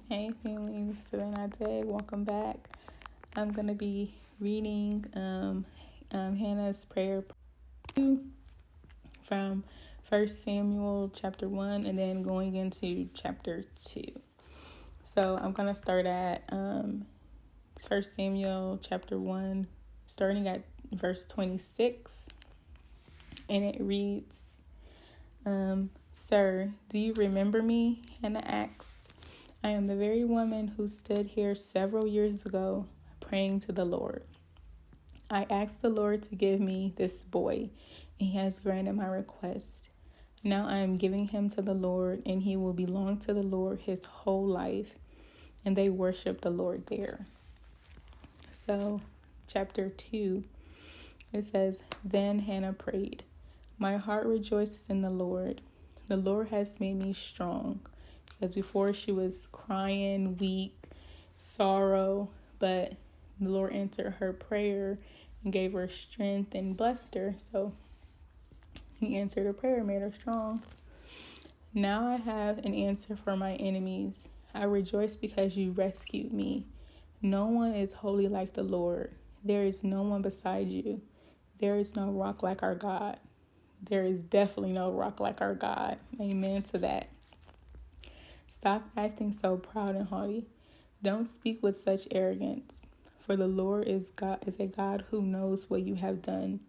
Hey family, this is welcome back. I'm going to be reading Hannah's prayer from 1 Samuel chapter 1 and then going into chapter 2. So I'm going to start at 1 Samuel chapter 1, starting at verse 26. And it reads, Sir, do you remember me? Hannah asked. I am the very woman who stood here several years ago praying to the Lord. I asked the Lord to give me this boy, and he has granted my request. Now I am giving him to the Lord, and he will belong to the Lord his whole life. And they worship the Lord there. So, chapter 2, it says, Then Hannah prayed, My heart rejoices in the Lord. The Lord has made me strong. Because before she was crying, weak, sorrow, but the Lord answered her prayer and gave her strength and blessed her. So he answered her prayer, made her strong. Now I have an answer for my enemies. I rejoice because you rescued me. No one is holy like the Lord. There is no one beside you. There is no rock like our God. There is definitely no rock like our God. Amen to that. Stop acting so proud and haughty. Don't speak with such arrogance. For the Lord is a God who knows what you have done.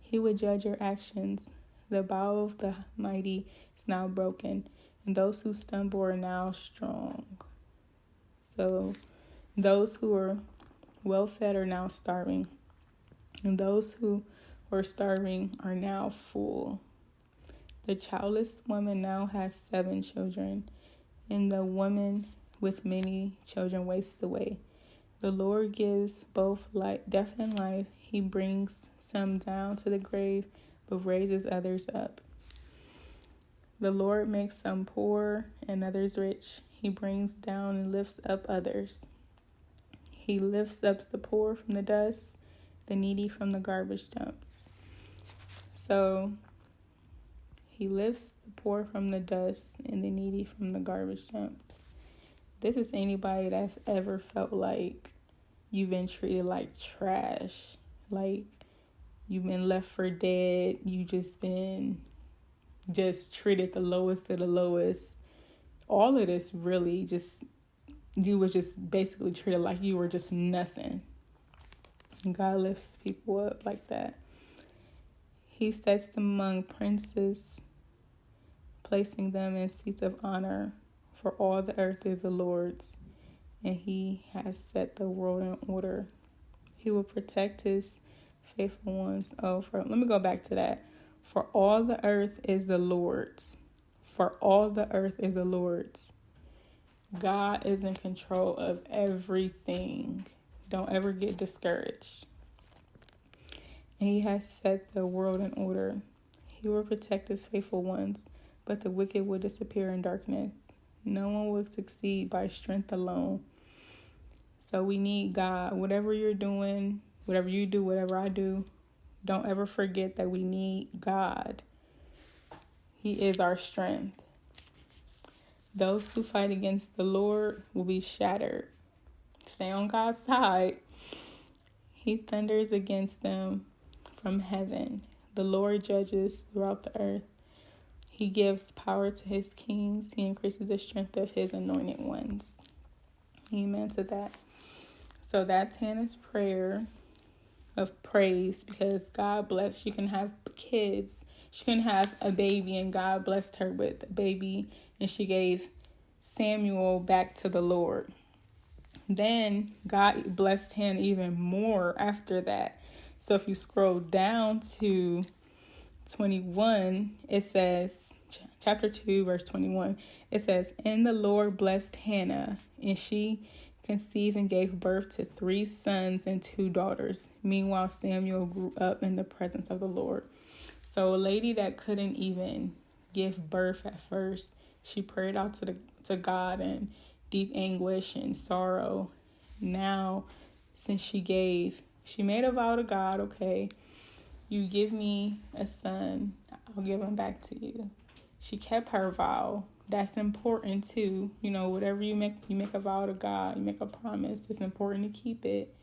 He will judge your actions. The bow of the mighty is now broken, and those who stumble are now strong. So those who are well fed are now starving, and those who were starving are now full. The childless woman now has 7 children, and the woman with many children wastes away. The Lord gives both death and life. He brings some down to the grave, but raises others up. The Lord makes some poor and others rich. He brings down and lifts up others. He lifts up the poor from the dust, the needy from the garbage dumps. So he lifts the poor from the dust and the needy from the garbage dumps. This is anybody that's ever felt like you've been treated like trash, like you've been left for dead, you just been treated the lowest of the lowest. All of this really you was just basically treated like you were just nothing. And God lifts people up like that. He sets them among princes, placing them in seats of honor, for all the earth is the Lord's, and he has set the world in order. He will protect his faithful ones. Let me go back to that. For all the earth is the Lord's. For all the earth is the Lord's. God is in control of everything. Don't ever get discouraged. And he has set the world in order. He will protect his faithful ones, but the wicked will disappear in darkness. No one will succeed by strength alone. So we need God. Whatever you're doing, whatever you do, whatever I do, don't ever forget that we need God. He is our strength. Those who fight against the Lord will be shattered. Stay on God's side. He thunders against them from heaven. The Lord judges throughout the earth. He gives power to his kings. He increases the strength of his anointed ones. Amen to that. So that's Hannah's prayer of praise, because God blessed. She can have kids. She can have a baby, and God blessed her with a baby, and she gave Samuel back to the Lord. Then God blessed him even more after that. So if you scroll down to 21, it says, chapter 2, verse 21, it says, And the Lord blessed Hannah, and she conceived and gave birth to 3 sons and 2 daughters. Meanwhile, Samuel grew up in the presence of the Lord. So a lady that couldn't even give birth at first, she prayed out to God in deep anguish and sorrow. Now, since she made a vow to God, okay, you give me a son, I'll give him back to you. She kept her vow. that's important too. You know, whatever you make a vow to God, you make a promise. It's important to keep it.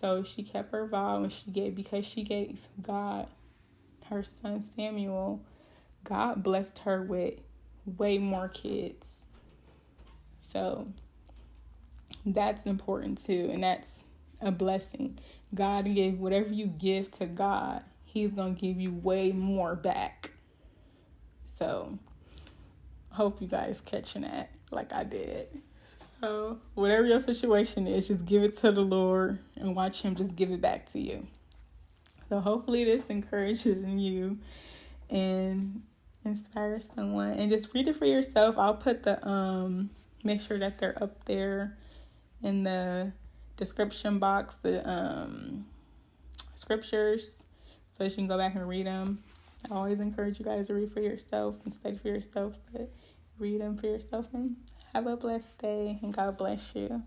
So she kept her vow, and because she gave God her son Samuel, God blessed her with way more kids. So that's important too, and that's a blessing. God gave whatever you give to God, He's gonna give you way more back. So hope you guys catching that like I did. So whatever your situation is, just give it to the Lord and watch Him just give it back to you. So hopefully this encourages you and inspires someone. And just read it for yourself. I'll put the make sure that they're up there in the description box, the scriptures, so you can go back and read them. I always encourage you guys to read for yourself and study for yourself, but read them for yourself. And have a blessed day, and God bless you.